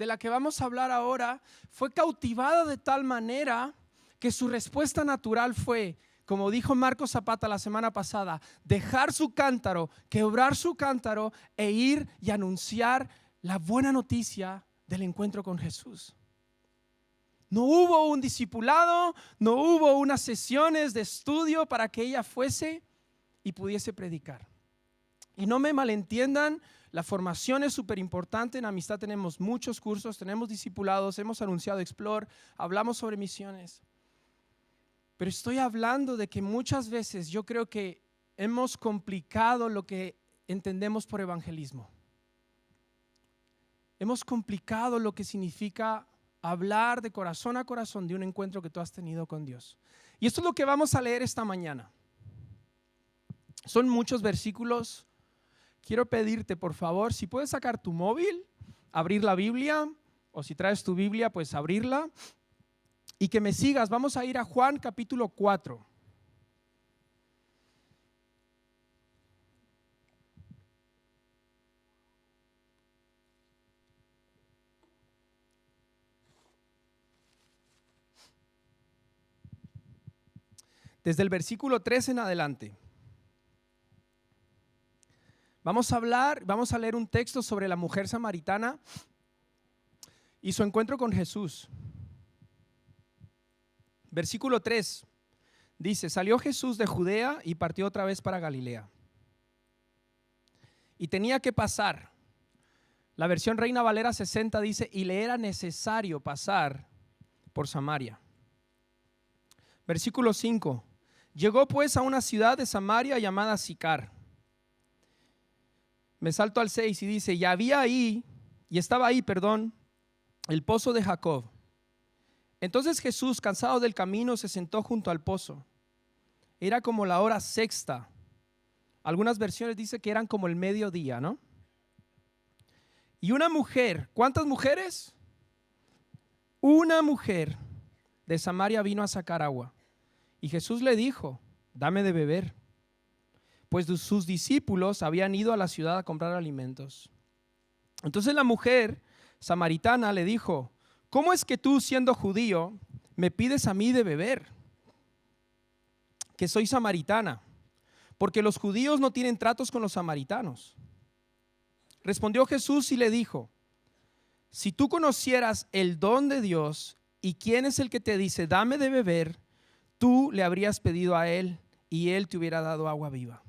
de la que vamos a hablar ahora, fue cautivada de tal manera que su respuesta natural fue, como dijo Marcos Zapata la semana pasada, dejar su cántaro, quebrar su cántaro e ir y anunciar la buena noticia del encuentro con Jesús. No hubo un discipulado, no hubo unas sesiones de estudio para que ella fuese y pudiese predicar. Y no me malentiendan, la formación es súper importante. En Amistad tenemos muchos cursos, tenemos discipulados, hemos anunciado Explore, hablamos sobre misiones. Pero estoy hablando de que muchas veces yo creo que hemos complicado lo que entendemos por evangelismo. Hemos complicado lo que significa hablar de corazón a corazón de un encuentro que tú has tenido con Dios. Y esto es lo que vamos a leer esta mañana. Son muchos versículos. Quiero pedirte, por favor, si puedes sacar tu móvil, abrir la Biblia, o si traes tu Biblia, pues abrirla, y que me sigas. Vamos a ir a Juan capítulo 4. Desde el versículo 3 en adelante. Vamos a leer un texto sobre la mujer samaritana y su encuentro con Jesús. Versículo 3 dice: salió Jesús de Judea y partió otra vez para Galilea. Y tenía que pasar. La versión Reina Valera 60 dice: y le era necesario pasar por Samaria. Versículo 5. Llegó pues a una ciudad de Samaria llamada Sicar. Me salto al 6 y dice: estaba ahí, el pozo de Jacob. Entonces Jesús, cansado del camino, se sentó junto al pozo. Era como la hora sexta. Algunas versiones dicen que eran como el mediodía, ¿no? Y una mujer, ¿cuántas mujeres? Una mujer de Samaria vino a sacar agua. Y Jesús le dijo: dame de beber. Pues sus discípulos habían ido a la ciudad a comprar alimentos. Entonces la mujer samaritana le dijo: ¿cómo es que tú, siendo judío, me pides a mí de beber, que soy samaritana? Porque los judíos no tienen tratos con los samaritanos. Respondió Jesús y le dijo: si tú conocieras el don de Dios y quién es el que te dice dame de beber, tú le habrías pedido a él y él te hubiera dado agua viva.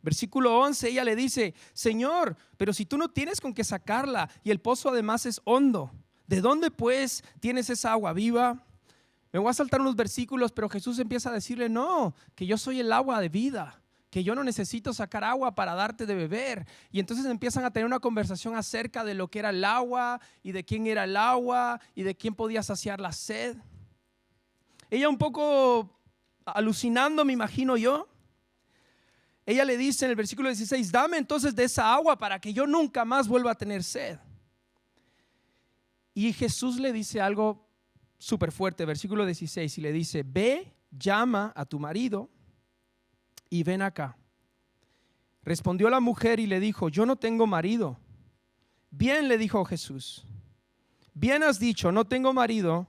Versículo 11, ella le dice: Señor, pero si tú no tienes con qué sacarla y el pozo además es hondo, ¿de dónde pues tienes esa agua viva? Me voy a saltar unos versículos, pero Jesús empieza a decirle: no, que yo soy el agua de vida, que yo no necesito sacar agua para darte de beber. Y entonces empiezan a tener una conversación acerca de lo que era el agua y de quién era el agua y de quién podía saciar la sed. Ella, un poco alucinando, me imagino yo, ella le dice en el versículo 16: dame entonces de esa agua para que yo nunca más vuelva a tener sed. Y Jesús le dice algo súper fuerte, versículo 16, y le dice: ve, llama a tu marido y ven acá. Respondió la mujer y le dijo: yo no tengo marido. Bien, le dijo Jesús, bien has dicho, no tengo marido,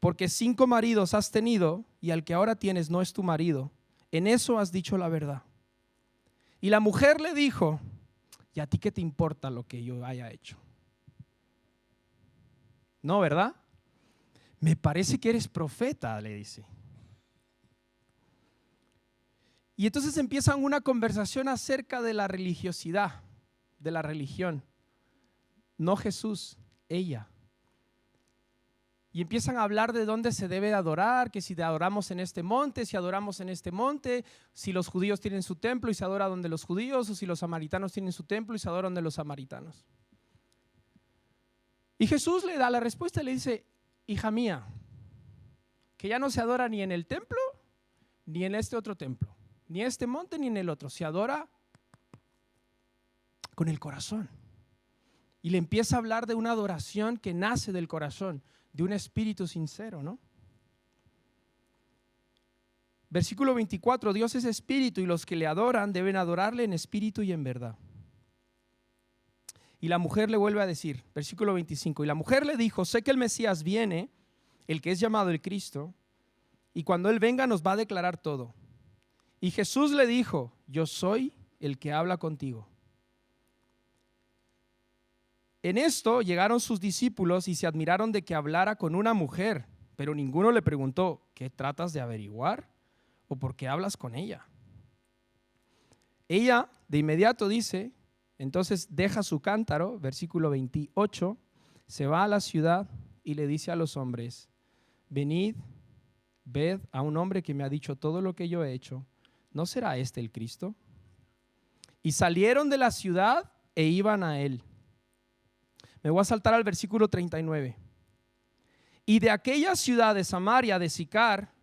porque 5 maridos has tenido y al que ahora tienes no es tu marido. En eso has dicho la verdad. Y la mujer le dijo: ¿y a ti qué te importa lo que yo haya hecho? No, ¿verdad? Me parece que eres profeta, le dice. Y entonces empiezan una conversación acerca de la religiosidad, de la religión. No Jesús, ella. Y empiezan a hablar de dónde se debe adorar, que si adoramos en este monte, si adoramos en este monte, si los judíos tienen su templo y se adora donde los judíos, o si los samaritanos tienen su templo y se adora donde los samaritanos. Y Jesús le da la respuesta y le dice: hija mía, que ya no se adora ni en el templo, ni en este otro templo, ni en este monte, ni en el otro. Se adora con el corazón. Y le empieza a hablar de una adoración que nace del corazón, de un espíritu sincero, ¿no? Versículo 24, Dios es espíritu y los que le adoran deben adorarle en espíritu y en verdad. Y la mujer le vuelve a decir, versículo 25, y la mujer le dijo, sé que el Mesías viene, el que es llamado el Cristo, y cuando Él venga nos va a declarar todo. Y Jesús le dijo, yo soy el que habla contigo. En esto llegaron sus discípulos y se admiraron de que hablara con una mujer, pero ninguno le preguntó, ¿qué tratas de averiguar? ¿O por qué hablas con ella? Ella de inmediato dice, entonces deja su cántaro, versículo 28, se va a la ciudad y le dice a los hombres, venid, ved a un hombre que me ha dicho todo lo que yo he hecho, ¿no será este el Cristo? Y salieron de la ciudad e iban a él. Me voy a saltar al versículo 39. Y de aquella ciudad de Samaria, de Sicar,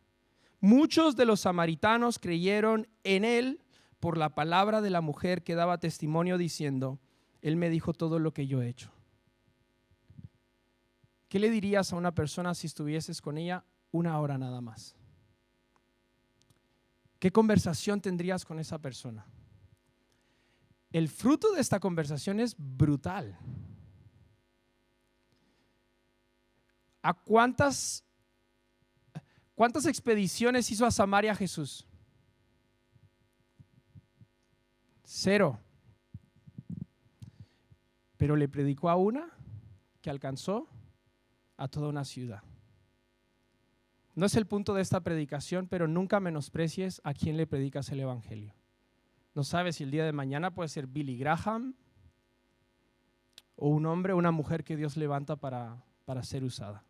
muchos de los samaritanos creyeron en él por la palabra de la mujer que daba testimonio diciendo, él me dijo todo lo que yo he hecho. ¿Qué le dirías a una persona si estuvieses con ella una hora nada más? ¿Qué conversación tendrías con esa persona? El fruto de esta conversación es brutal. ¿A cuántas expediciones hizo a Samaria Jesús? 0. Pero le predicó a una que alcanzó a toda una ciudad. No es el punto de esta predicación, pero nunca menosprecies a quien le predicas el evangelio. No sabes si el día de mañana puede ser Billy Graham o un hombre o una mujer que Dios levanta para ser usada.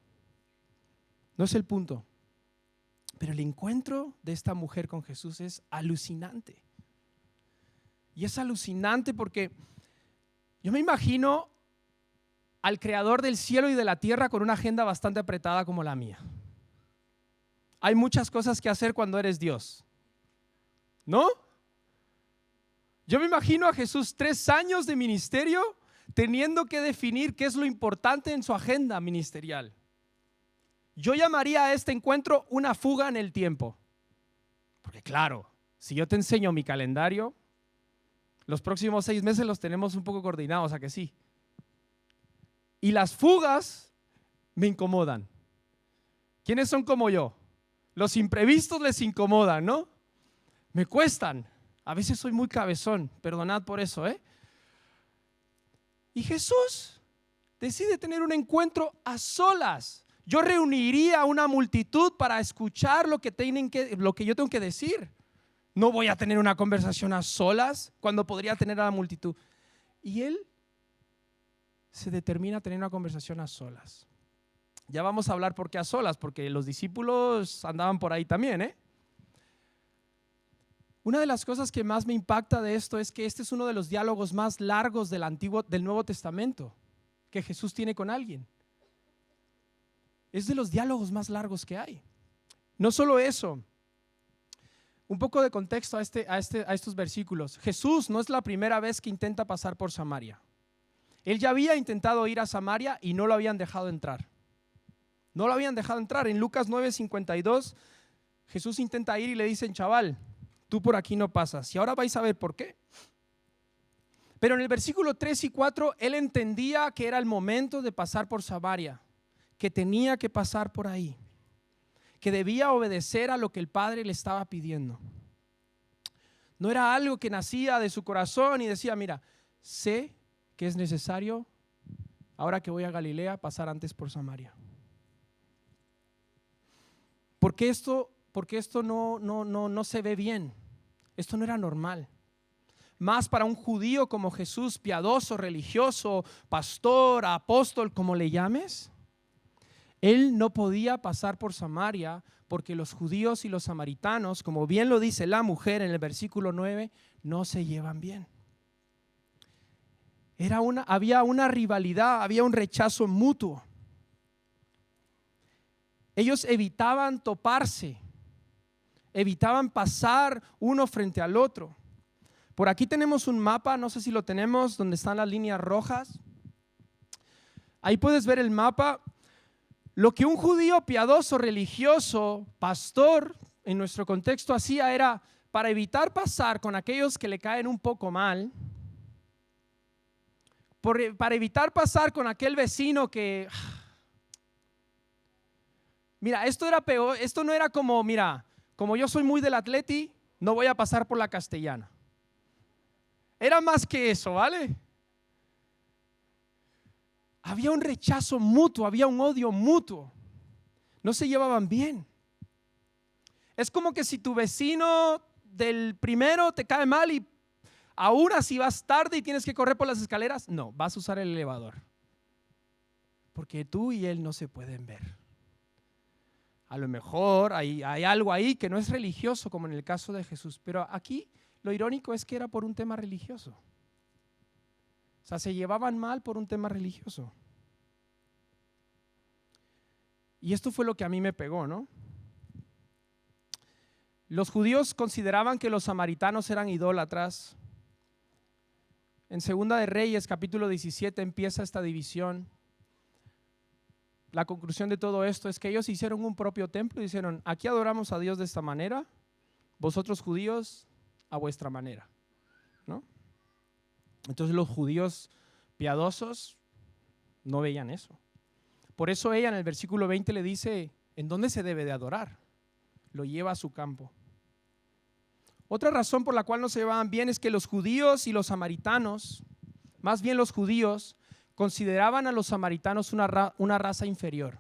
No es el punto. Pero el encuentro de esta mujer con Jesús es alucinante. Y es alucinante porque yo me imagino al creador del cielo y de la tierra con una agenda bastante apretada como la mía. Hay muchas cosas que hacer cuando eres Dios, ¿no? Yo me imagino a Jesús 3 años de ministerio teniendo que definir qué es lo importante en su agenda ministerial. Yo llamaría a este encuentro una fuga en el tiempo. Porque claro, si yo te enseño mi calendario, los próximos 6 meses los tenemos un poco coordinados, ¿a que sí? Y las fugas me incomodan. ¿Quiénes son como yo? Los imprevistos les incomodan, ¿no? Me cuestan. A veces soy muy cabezón, perdonad por eso, ¿eh? Y Jesús decide tener un encuentro a solas. Yo reuniría a una multitud para escuchar lo que yo tengo que decir. No voy a tener una conversación a solas cuando podría tener a la multitud. Y él se determina a tener una conversación a solas. Ya vamos a hablar por qué a solas, porque los discípulos andaban por ahí también, ¿eh? Una de las cosas que más me impacta de esto es que este es uno de los diálogos más largos del Nuevo Testamento que Jesús tiene con alguien. Es de los diálogos más largos que hay. No solo eso, un poco de contexto a estos versículos. Jesús no es la primera vez que intenta pasar por Samaria. Él ya había intentado ir a Samaria y no lo habían dejado entrar. No lo habían dejado entrar. En Lucas 9:52, Jesús intenta ir y le dicen, chaval, tú por aquí no pasas. Y ahora vais a ver por qué. Pero en el versículo 3 y 4, él entendía que era el momento de pasar por Samaria, que tenía que pasar por ahí, que debía obedecer a lo que el Padre le estaba pidiendo. No era algo que nacía de su corazón y decía, mira, sé que es necesario, ahora que voy a Galilea, pasar antes por Samaria. Porque esto no se ve bien. Esto no era normal. Más para un judío como Jesús, piadoso, religioso, pastor, apóstol, como le llames. Él no podía pasar por Samaria porque los judíos y los samaritanos, como bien lo dice la mujer en el versículo 9, no se llevan bien. Había una rivalidad, había un rechazo mutuo. Ellos evitaban toparse, evitaban pasar uno frente al otro. Por aquí tenemos un mapa, no sé si lo tenemos, donde están las líneas rojas. Ahí puedes ver el mapa. Lo que un judío piadoso, religioso, pastor, en nuestro contexto hacía era, para evitar pasar con aquellos que le caen un poco mal, para evitar pasar con aquel vecino que, mira, esto era peor, esto no era como, mira, como yo soy muy del Atleti, no voy a pasar por la Castellana. Era más que eso, ¿vale? Había un rechazo mutuo, había un odio mutuo. No se llevaban bien. Es como que si tu vecino del primero te cae mal y aún así vas tarde y tienes que correr por las escaleras, no, vas a usar el elevador. Porque tú y él no se pueden ver. A lo mejor hay algo ahí que no es religioso, como en el caso de Jesús, pero aquí lo irónico es que era por un tema religioso. O sea, se llevaban mal por un tema religioso. Y esto fue lo que a mí me pegó, ¿no? Los judíos consideraban que los samaritanos eran idólatras. En Segunda de Reyes, capítulo 17, empieza esta división. La conclusión de todo esto es que ellos hicieron un propio templo y dijeron: aquí adoramos a Dios de esta manera, vosotros judíos a vuestra manera, ¿no? Entonces los judíos piadosos no veían eso. Por eso ella en el versículo 20 le dice: ¿en dónde se debe de adorar? Lo lleva a su campo. Otra razón por la cual no se llevaban bien es que los judíos y los samaritanos, más bien los judíos, consideraban a los samaritanos una raza inferior.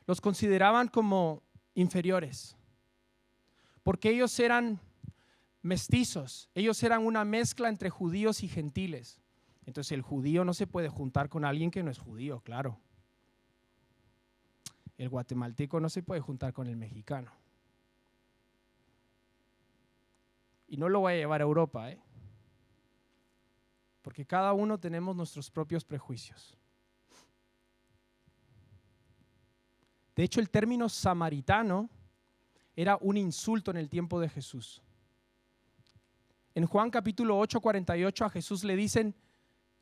Los consideraban como inferiores, porque ellos eran mestizos, ellos eran una mezcla entre judíos y gentiles. Entonces el judío no se puede juntar con alguien que no es judío, claro. El guatemalteco no se puede juntar con el mexicano. Y no lo voy a llevar a Europa, porque cada uno tenemos nuestros propios prejuicios. De hecho, el término samaritano era un insulto en el tiempo de Jesús. En Juan capítulo 8:48 a Jesús le dicen: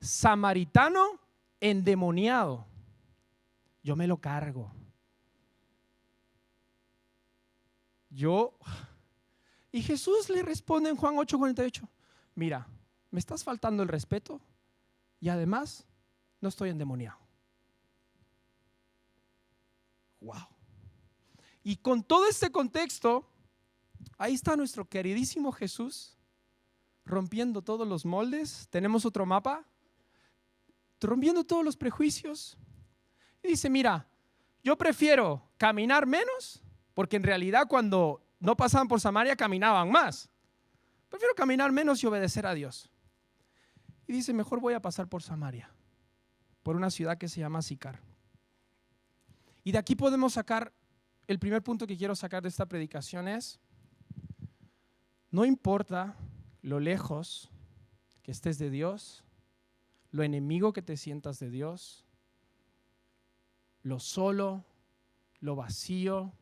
samaritano endemoniado. Yo me lo cargo. Y Jesús le responde en Juan 8:48: mira, me estás faltando el respeto y además no estoy endemoniado. Wow. Y con todo este contexto, ahí está nuestro queridísimo Jesús rompiendo todos los moldes. Tenemos otro mapa, rompiendo todos los prejuicios. Y dice: mira, yo prefiero caminar menos, porque en realidad cuando no pasaban por Samaria caminaban más. Prefiero caminar menos y obedecer a Dios. Y dice: mejor voy a pasar por Samaria, por una ciudad que se llama Sicar. Y de aquí podemos sacar, el primer punto que quiero sacar de esta predicación es: no importa lo lejos que estés de Dios, lo enemigo que te sientas de Dios, lo solo, lo vacío,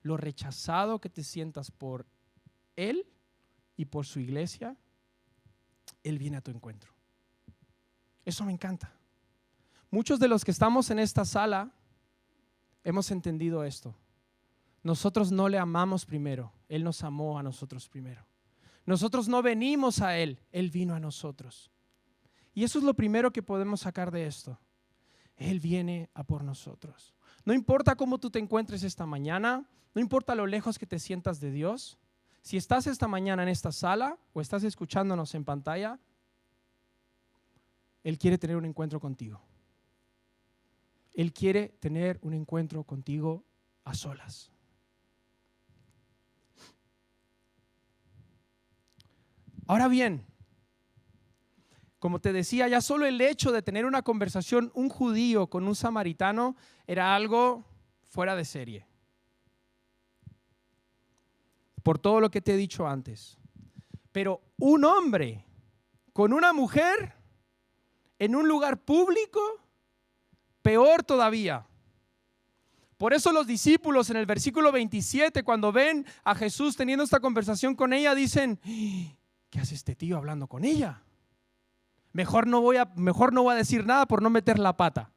lo rechazado que te sientas por Él y por su iglesia, Él viene a tu encuentro. Eso me encanta. Muchos de los que estamos en esta sala hemos entendido esto. Nosotros no le amamos primero, Él nos amó a nosotros primero. Nosotros no venimos a Él, Él vino a nosotros. Y eso es lo primero que podemos sacar de esto. Él viene a por nosotros. No importa cómo tú te encuentres esta mañana, no importa lo lejos que te sientas de Dios. Si estás esta mañana en esta sala o estás escuchándonos en pantalla, Él quiere tener un encuentro contigo. Él quiere tener un encuentro contigo a solas. Ahora bien, como te decía, ya solo el hecho de tener una conversación un judío con un samaritano era algo fuera de serie. Por todo lo que te he dicho antes. Pero un hombre con una mujer en un lugar público, peor todavía. Por eso los discípulos en el versículo 27, cuando ven a Jesús teniendo esta conversación con ella, dicen: ¿qué hace este tío hablando con ella? Mejor no voy a decir nada por no meter la pata.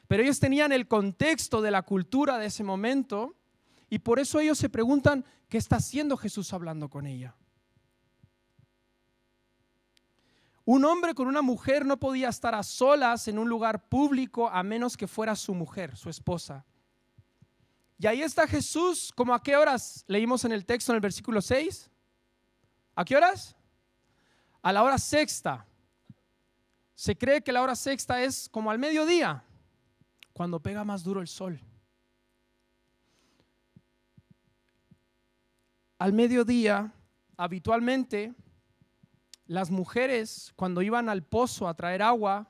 Pero ellos tenían el contexto de la cultura de ese momento y por eso ellos se preguntan: ¿qué está haciendo Jesús hablando con ella? Un hombre con una mujer no podía estar a solas en un lugar público a menos que fuera su mujer, su esposa. Y ahí está Jesús, ¿como a qué horas leímos en el texto en el versículo 6? ¿A qué horas? A la hora sexta. Se cree que la hora sexta es como al mediodía, cuando pega más duro el sol. Al mediodía, habitualmente, las mujeres cuando iban al pozo a traer agua,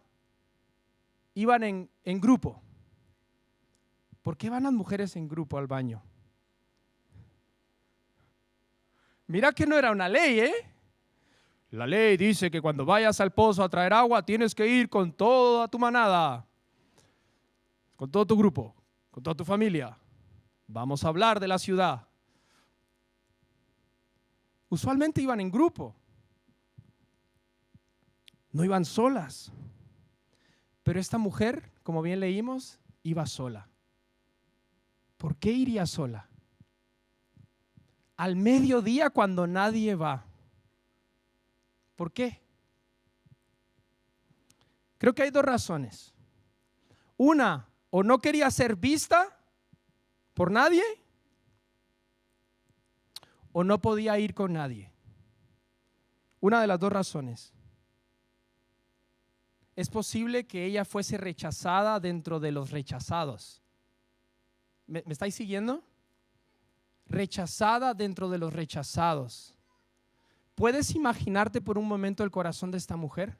iban en grupo. ¿Por qué van las mujeres en grupo al baño? Mira que no era una ley, ¿eh? La ley dice que cuando vayas al pozo a traer agua tienes que ir con toda tu manada, con todo tu grupo, con toda tu familia. Vamos a hablar de la ciudad. Usualmente iban en grupo, no iban solas. Pero esta mujer, como bien leímos, iba sola. ¿Por qué iría sola? Al mediodía cuando nadie va. ¿Por qué? Creo que hay dos razones. Una, o no quería ser vista por nadie, o no podía ir con nadie. Una de las dos razones. Es posible que ella fuese rechazada dentro de los rechazados. ¿Me estáis siguiendo? Rechazada dentro de los rechazados. ¿Puedes imaginarte por un momento el corazón de esta mujer?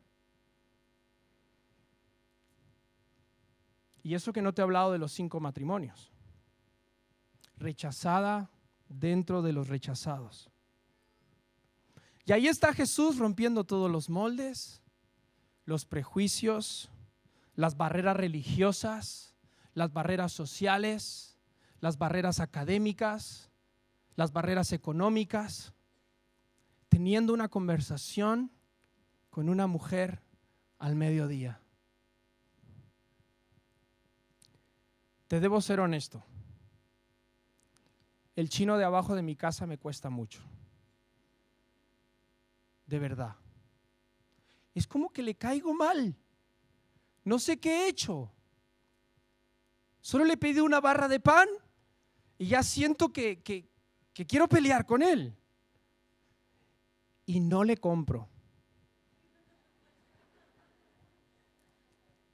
Y eso que no te he hablado de los 5 matrimonios. Rechazada dentro de los rechazados. Y ahí está Jesús rompiendo todos los moldes, los prejuicios, las barreras religiosas, las barreras sociales, las barreras académicas, las barreras económicas, teniendo una conversación con una mujer al mediodía. Te debo ser honesto. El chino de abajo de mi casa me cuesta mucho. De verdad. Es como que le caigo mal. No sé qué he hecho. Solo le pedí una barra de pan y ya siento que quiero pelear con él. Y no le compro.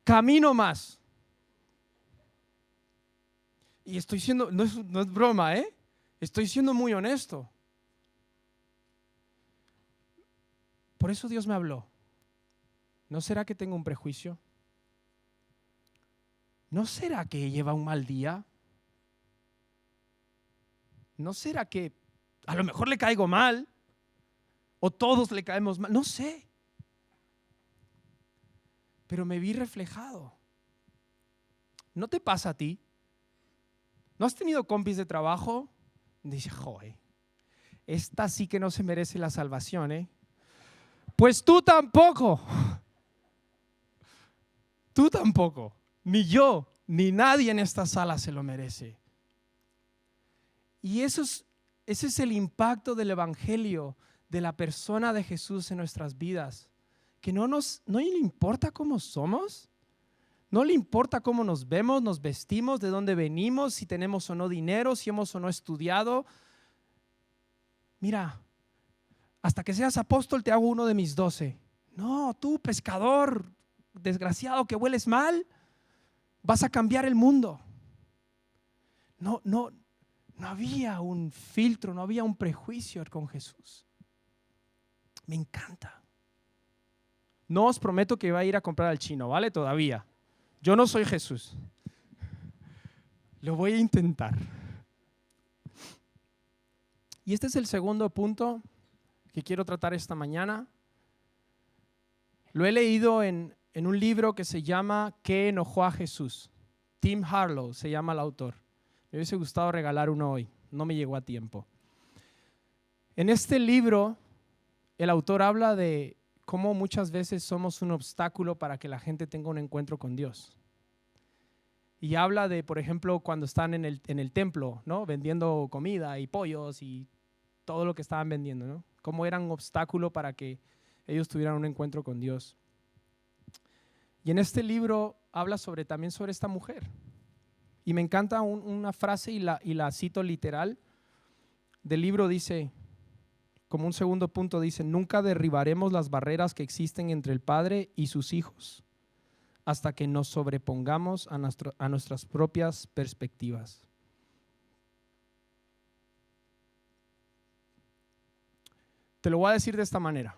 Camino más. Y estoy siendo, no es broma, estoy siendo muy honesto. Por eso Dios me habló. ¿No será que tengo un prejuicio? ¿No será que lleva un mal día? ¿No será que a lo mejor le caigo mal? ¿O todos le caemos mal? No sé. Pero me vi reflejado. ¿No te pasa a ti? ¿No has tenido compis de trabajo? Dice, joder, esta sí que no se merece la salvación, ¿eh? Pues tú tampoco. Tú tampoco. Ni yo, ni nadie en esta sala se lo merece. Y ese es el impacto del evangelio, de la persona de Jesús en nuestras vidas. Que no le importa cómo somos. No le importa cómo nos vemos, nos vestimos, de dónde venimos, si tenemos o no dinero, si hemos o no estudiado. Mira, hasta que seas apóstol te hago uno de mis 12. No, tú pescador, desgraciado que hueles mal, vas a cambiar el mundo. No había un filtro, no había un prejuicio con Jesús. Me encanta. No os prometo que va a ir a comprar al chino, ¿vale? Todavía. Yo no soy Jesús. Lo voy a intentar. Y este es el segundo punto que quiero tratar esta mañana. Lo he leído en un libro que se llama ¿Qué enojó a Jesús? Tim Harlow se llama el autor. Me hubiese gustado regalar uno hoy, no me llegó a tiempo. En este libro, el autor habla de cómo muchas veces somos un obstáculo para que la gente tenga un encuentro con Dios. Y habla de, por ejemplo, cuando están en el templo, ¿no? Vendiendo comida y pollos y todo lo que estaban vendiendo, ¿no? Cómo eran un obstáculo para que ellos tuvieran un encuentro con Dios. Y en este libro habla también sobre esta mujer. Y me encanta una frase y la cito literal del libro. Dice, como un segundo punto, dice: nunca derribaremos las barreras que existen entre el Padre y sus hijos hasta que nos sobrepongamos a nuestras propias perspectivas. Te lo voy a decir de esta manera: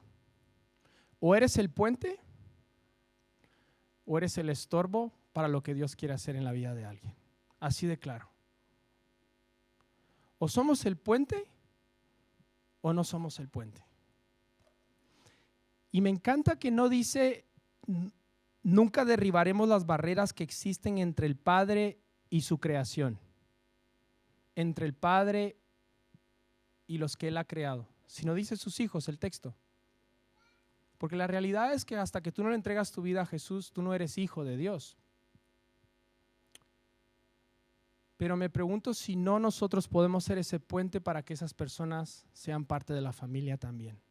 o eres el puente o eres el estorbo para lo que Dios quiere hacer en la vida de alguien. Así de claro. O somos el puente o no somos el puente. Y me encanta que no dice nunca derribaremos las barreras que existen entre el Padre y su creación, entre el Padre y los que Él ha creado, sino dice sus hijos, el texto. Porque la realidad es que hasta que tú no le entregas tu vida a Jesús, tú no eres hijo de Dios. Pero me pregunto si no nosotros podemos ser ese puente para que esas personas sean parte de la familia también.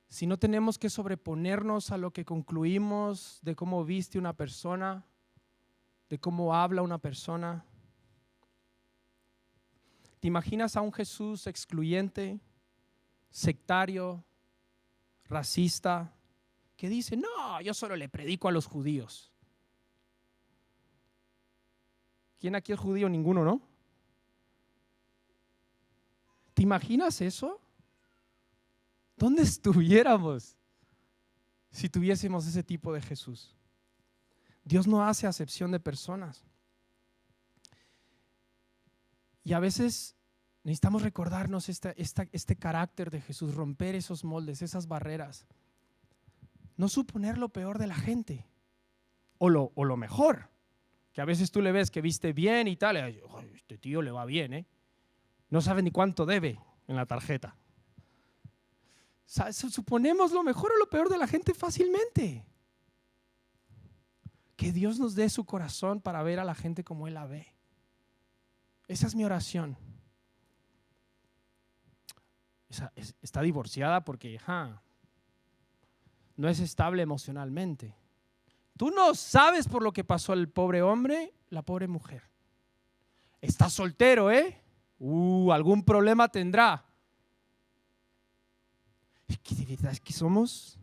Si no tenemos que sobreponernos a lo que concluimos de cómo viste una persona, de cómo habla una persona. ¿Te imaginas a un Jesús excluyente, sectario, racista, que dice: no, yo solo le predico a los judíos? ¿Quién aquí es judío? Ninguno, ¿no? ¿Te imaginas eso? ¿Dónde estuviéramos si tuviésemos ese tipo de Jesús? Dios no hace acepción de personas. Y a veces necesitamos recordarnos este carácter de Jesús, romper esos moldes, esas barreras. No suponer lo peor de la gente o lo mejor. Que a veces tú le ves que viste bien y tal, y, este tío le va bien, ¿eh? No sabe ni cuánto debe en la tarjeta. Suponemos lo mejor o lo peor de la gente fácilmente. Que Dios nos dé su corazón para ver a la gente como Él la ve. Esa es mi oración. Está divorciada porque no es estable emocionalmente. Tú no sabes por lo que pasó el pobre hombre, la pobre mujer. Está soltero, ¿eh? Algún problema tendrá. Es que de verdad es que somos.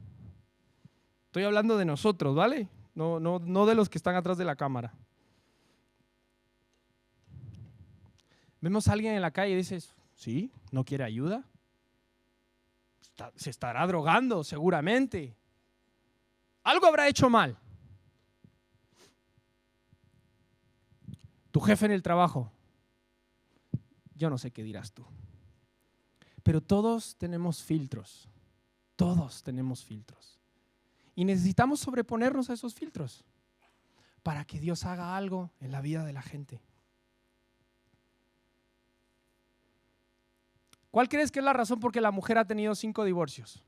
Estoy hablando de nosotros, ¿vale? No de los que están atrás de la cámara. Vemos a alguien en la calle y dices: sí, no quiere ayuda. Se estará drogando seguramente. Algo habrá hecho mal. Tu jefe en el trabajo, yo no sé qué dirás tú. Pero todos tenemos filtros. Todos tenemos filtros. Y necesitamos sobreponernos a esos filtros para que Dios haga algo en la vida de la gente. ¿Cuál crees que es la razón por que la mujer ha tenido 5 divorcios?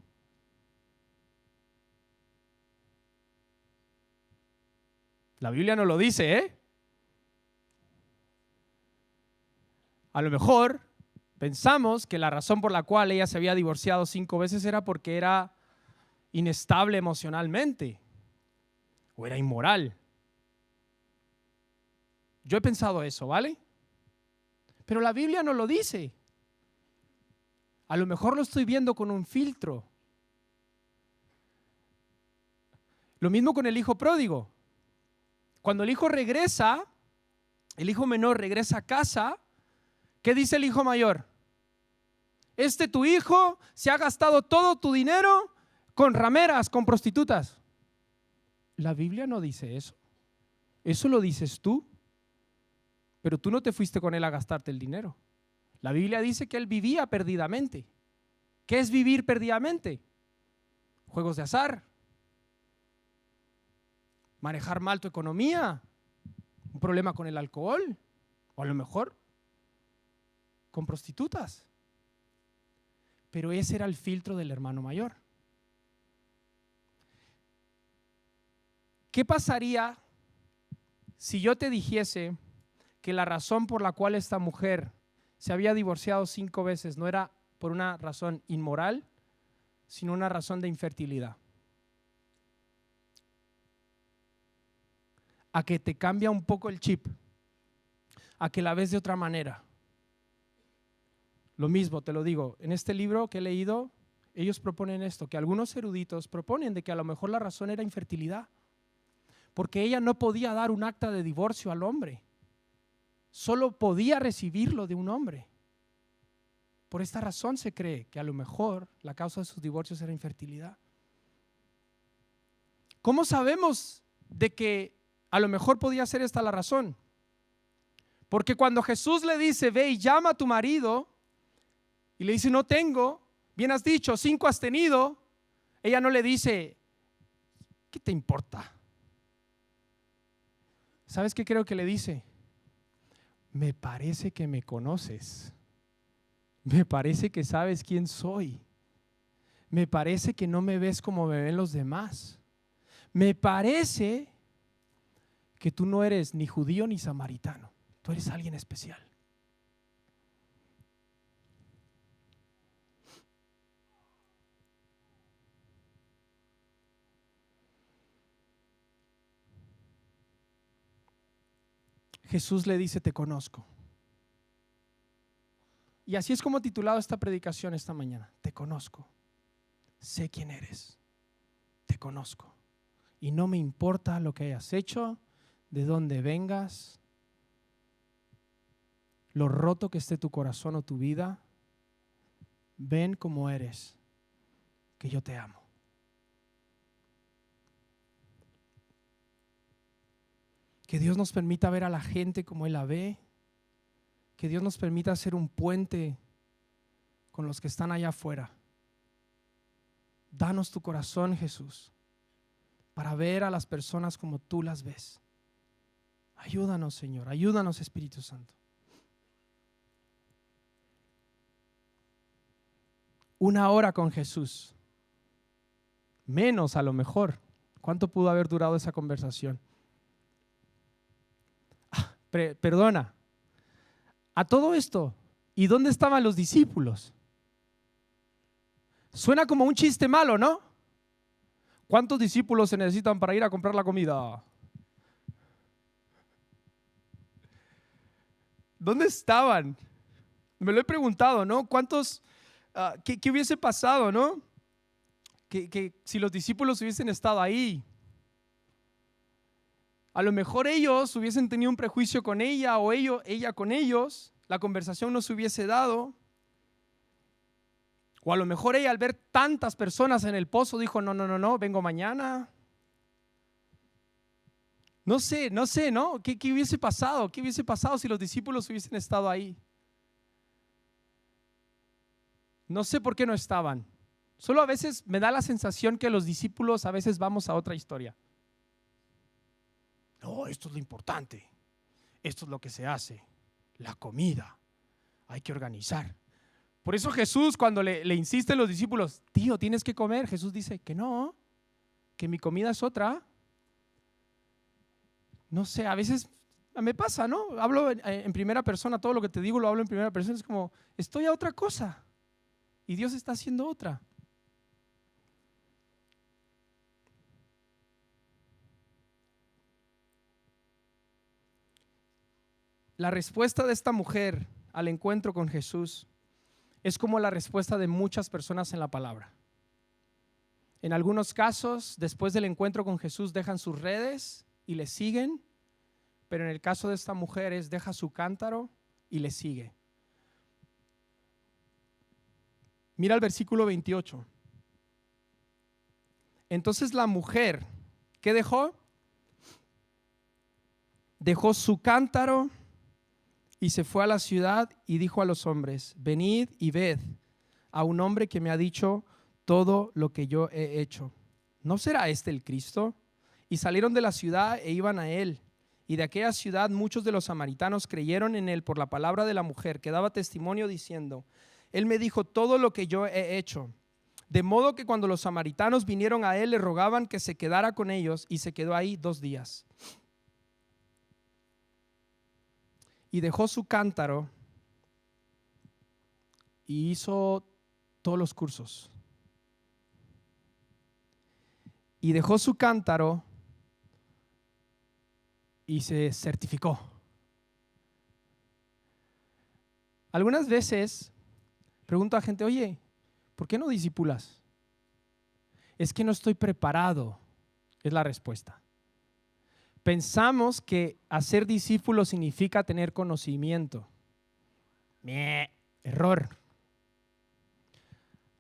La Biblia no lo dice, ¿eh? A lo mejor pensamos que la razón por la cual ella se había divorciado 5 veces era porque era inestable emocionalmente o era inmoral. Yo he pensado eso, ¿vale? Pero la Biblia no lo dice. A lo mejor lo estoy viendo con un filtro. Lo mismo con el hijo pródigo. Cuando el hijo regresa, el hijo menor regresa a casa, ¿qué dice el hijo mayor? Tu hijo se ha gastado todo tu dinero con rameras, con prostitutas. La Biblia no dice eso. Eso lo dices tú. Pero tú no te fuiste con él a gastarte el dinero. La Biblia dice que él vivía perdidamente. ¿Qué es vivir perdidamente? Juegos de azar. Manejar mal tu economía. Un problema con el alcohol. O a lo mejor con prostitutas. Pero ese era el filtro del hermano mayor. ¿Qué pasaría si yo te dijese que la razón por la cual esta mujer se había divorciado 5 veces no era por una razón inmoral, sino una razón de infertilidad. A que te cambia un poco el chip, a que la ves de otra manera. Lo mismo, te lo digo, en este libro que he leído, ellos proponen esto, que algunos eruditos proponen de que a lo mejor la razón era infertilidad, porque ella no podía dar un acta de divorcio al hombre, solo podía recibirlo de un hombre. Por esta razón se cree que a lo mejor la causa de sus divorcios era infertilidad. ¿Cómo sabemos de que a lo mejor podía ser esta la razón? Porque cuando Jesús le dice, ve y llama a tu marido, y le dice, no tengo, bien has dicho, 5 has tenido, ella no le dice, ¿qué te importa? ¿Sabes qué creo que le dice? Me parece que me conoces, me parece que sabes quién soy, me parece que no me ves como me ven los demás, me parece que tú no eres ni judío ni samaritano, tú eres alguien especial. Jesús le dice, te conozco. Y así es como he titulado esta predicación esta mañana. Te conozco, sé quién eres, te conozco. Y no me importa lo que hayas hecho, de dónde vengas, lo roto que esté tu corazón o tu vida. Ven como eres, que yo te amo. Que Dios nos permita ver a la gente como Él la ve. Que Dios nos permita hacer un puente con los que están allá afuera. Danos tu corazón, Jesús, para ver a las personas como tú las ves. Ayúdanos, Señor, ayúdanos, Espíritu Santo. Una hora con Jesús, menos a lo mejor. ¿Cuánto pudo haber durado esa conversación? Perdona, a todo esto, ¿y dónde estaban los discípulos? Suena como un chiste malo, ¿no? ¿Cuántos discípulos se necesitan para ir a comprar la comida? ¿Dónde estaban? Me lo he preguntado, ¿no? ¿Cuántos, qué hubiese pasado, ¿no? Que si los discípulos hubiesen estado ahí. A lo mejor ellos hubiesen tenido un prejuicio con ella o ella con ellos, la conversación no se hubiese dado. O a lo mejor ella al ver tantas personas en el pozo dijo, no, vengo mañana. No sé, ¿no? ¿Qué hubiese pasado? ¿Qué hubiese pasado si los discípulos hubiesen estado ahí? No sé por qué no estaban. Solo a veces me da la sensación que los discípulos a veces vamos a otra historia. No, esto es lo importante, esto es lo que se hace, la comida, hay que organizar. Por eso Jesús cuando le insiste a los discípulos, tío, tienes que comer, Jesús dice que no, que mi comida es otra. No sé, a veces me pasa, ¿no? Hablo en primera persona, todo lo que te digo lo hablo en primera persona, es como, estoy a otra cosa y Dios está haciendo otra. La respuesta de esta mujer al encuentro con Jesús es como la respuesta de muchas personas en la palabra. En algunos casos, después del encuentro con Jesús, dejan sus redes y le siguen, pero en el caso de esta mujer es deja su cántaro y le sigue. Mira el versículo 28. Entonces la mujer, ¿qué dejó? Dejó su cántaro y se fue a la ciudad y dijo a los hombres, venid y ved a un hombre que me ha dicho todo lo que yo he hecho. ¿No será este el Cristo? Y salieron de la ciudad e iban a él. Y de aquella ciudad muchos de los samaritanos creyeron en él por la palabra de la mujer, que daba testimonio diciendo, él me dijo todo lo que yo he hecho. De modo que cuando los samaritanos vinieron a él, le rogaban que se quedara con ellos, y se quedó ahí 2 días. Y dejó su cántaro y hizo todos los cursos. y dejó su cántaro y se certificó. Algunas veces pregunto a gente, oye, ¿por qué no discipulas? Es que no estoy preparado, es la respuesta. Pensamos que hacer discípulo significa tener conocimiento. Error.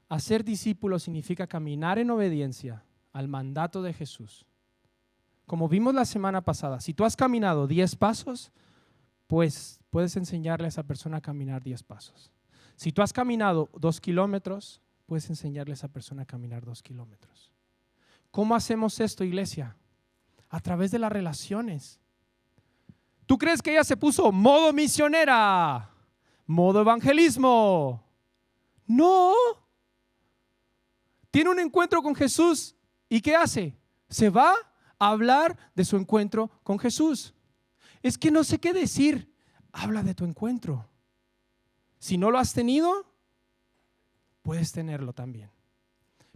Hacer discípulo significa caminar en obediencia al mandato de Jesús. Como vimos la semana pasada, si tú has caminado 10 pasos, pues puedes enseñarle a esa persona a caminar 10 pasos. Si tú has caminado 2 kilómetros, puedes enseñarle a esa persona a caminar 2 kilómetros. ¿Cómo hacemos esto, iglesia? A través de las relaciones. ¿Tú crees que ella se puso modo misionera? ¿Modo evangelismo? No. Tiene un encuentro con Jesús y ¿qué hace? Se va a hablar de su encuentro con Jesús. Es que no sé qué decir. Habla de tu encuentro. Si no lo has tenido, puedes tenerlo también.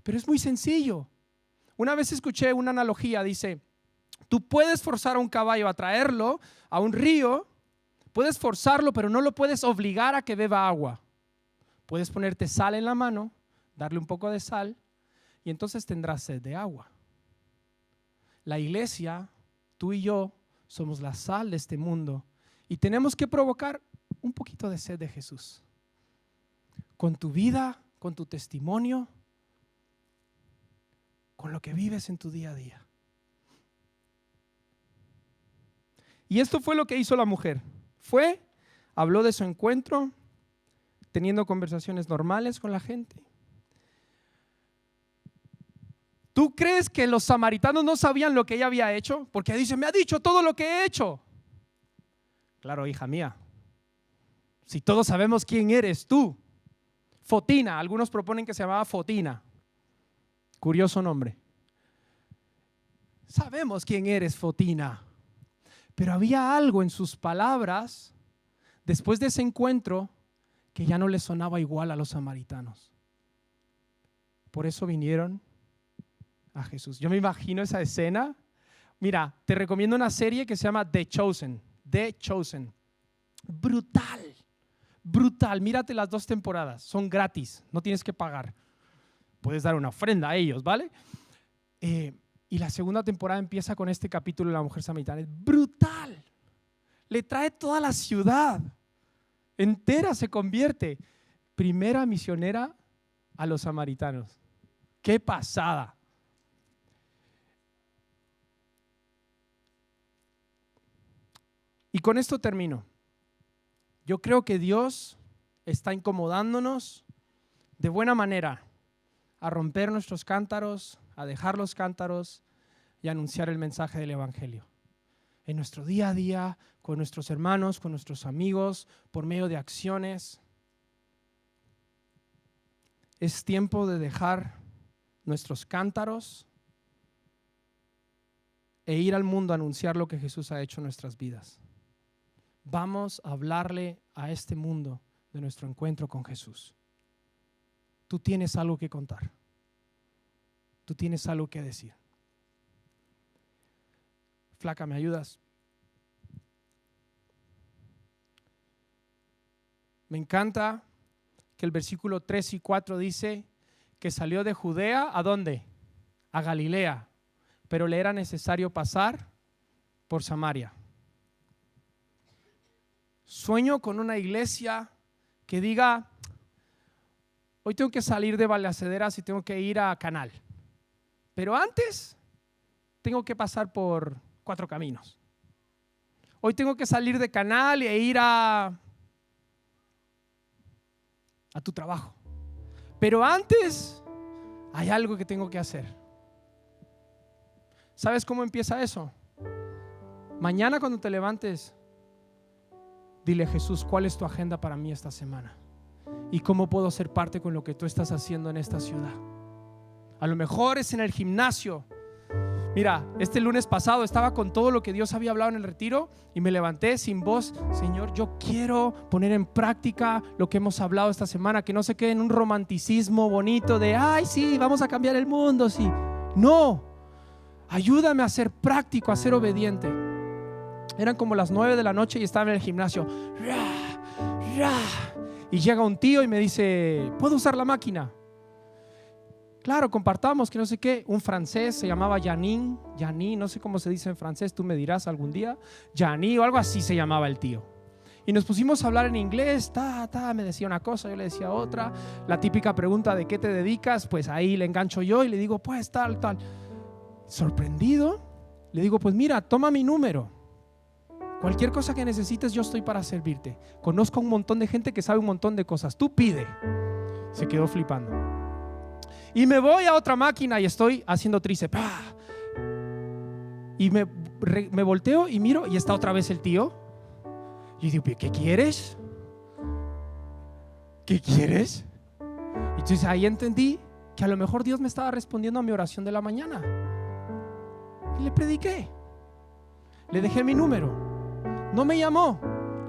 Pero es muy sencillo. Una vez escuché una analogía, dice, tú puedes forzar a un caballo a traerlo a un río, puedes forzarlo, pero no lo puedes obligar a que beba agua. Puedes ponerte sal en la mano, darle un poco de sal y entonces tendrás sed de agua. La iglesia, tú y yo, somos la sal de este mundo y tenemos que provocar un poquito de sed de Jesús. Con tu vida, con tu testimonio, con lo que vives en tu día a día. Y esto fue lo que hizo la mujer. Habló de su encuentro, teniendo conversaciones normales con la gente. ¿Tú crees que los samaritanos no sabían lo que ella había hecho? Porque dice, me ha dicho todo lo que he hecho. Claro, hija mía, si todos sabemos quién eres tú. Fotina, algunos proponen que se llamaba Fotina. Curioso nombre. Sabemos quién eres, Fotina. Pero había algo en sus palabras después de ese encuentro que ya no les sonaba igual a los samaritanos. Por eso vinieron a Jesús. Yo me imagino esa escena. Mira, te recomiendo una serie que se llama The Chosen. The Chosen. Brutal, brutal. Mírate las 2 temporadas. Son gratis, no tienes que pagar. Puedes dar una ofrenda a ellos, ¿vale? Y la segunda temporada empieza con este capítulo de la mujer samaritana. Es brutal. Le trae toda la ciudad entera, se convierte. Primera misionera a los samaritanos. ¡Qué pasada! Y con esto termino. Yo creo que Dios está incomodándonos de buena manera a romper nuestros cántaros, a dejar los cántaros y a anunciar el mensaje del evangelio. En nuestro día a día, con nuestros hermanos, con nuestros amigos, por medio de acciones. Es tiempo de dejar nuestros cántaros e ir al mundo a anunciar lo que Jesús ha hecho en nuestras vidas. Vamos a hablarle a este mundo de nuestro encuentro con Jesús. Tú tienes algo que contar. Tú tienes algo que decir. Flaca, ¿me ayudas? Me encanta que el versículo 3 y 4 dice que salió de Judea, ¿a dónde? A Galilea, pero le era necesario pasar por Samaria. Sueño con una iglesia que diga, hoy tengo que salir de Balacederas y tengo que ir a Canal, pero antes tengo que pasar por 4 Caminos. Hoy tengo que salir de Canal e ir a tu trabajo, pero antes hay algo que tengo que hacer. ¿Sabes cómo empieza eso? Mañana cuando te levantes, dile, Jesús, ¿cuál es tu agenda para mí esta semana? ¿Y cómo puedo ser parte con lo que tú estás haciendo en esta ciudad? A lo mejor es en el gimnasio. Mira, este lunes pasado estaba con todo lo que Dios había hablado en el retiro y me levanté sin voz. Señor, yo quiero poner en práctica lo que hemos hablado esta semana, que no se quede en un romanticismo bonito de, ay, sí, vamos a cambiar el mundo, sí. No, ayúdame a ser práctico, a ser obediente. Eran como las 9 de la noche y estaba en el gimnasio. Y llega un tío y me dice, ¿puedo usar la máquina? Claro, compartamos, que no sé qué. Un francés, se llamaba Yanin, no sé cómo se dice en francés, tú me dirás algún día. Yanin o algo así se llamaba el tío. Y nos pusimos a hablar en inglés, me decía una cosa, yo le decía otra. La típica pregunta de ¿qué te dedicas? Pues ahí le engancho yo y le digo, pues tal. Sorprendido, le digo, pues mira, toma mi número. Cualquier cosa que necesites, yo estoy para servirte. Conozco a un montón de gente que sabe un montón de cosas. Tú pide. Se quedó flipando. Y me voy a otra máquina y estoy haciendo tríceps. Y me volteo y miro y está otra vez el tío. Y digo, ¿qué quieres? ¿Qué quieres? Y entonces ahí entendí que a lo mejor Dios me estaba respondiendo a mi oración de la mañana. Y le prediqué. Le dejé mi número. No me llamó.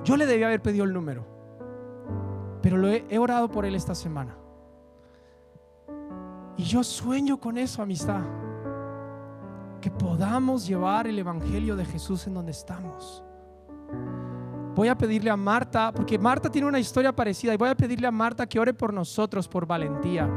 Yo le debía haber pedido el número. Pero he orado por él esta semana. Y yo sueño con eso, amistad. Que podamos llevar el evangelio de Jesús en donde estamos. Voy a pedirle a Marta, porque Marta tiene una historia parecida, y voy a pedirle a Marta que ore por nosotros, por valentía.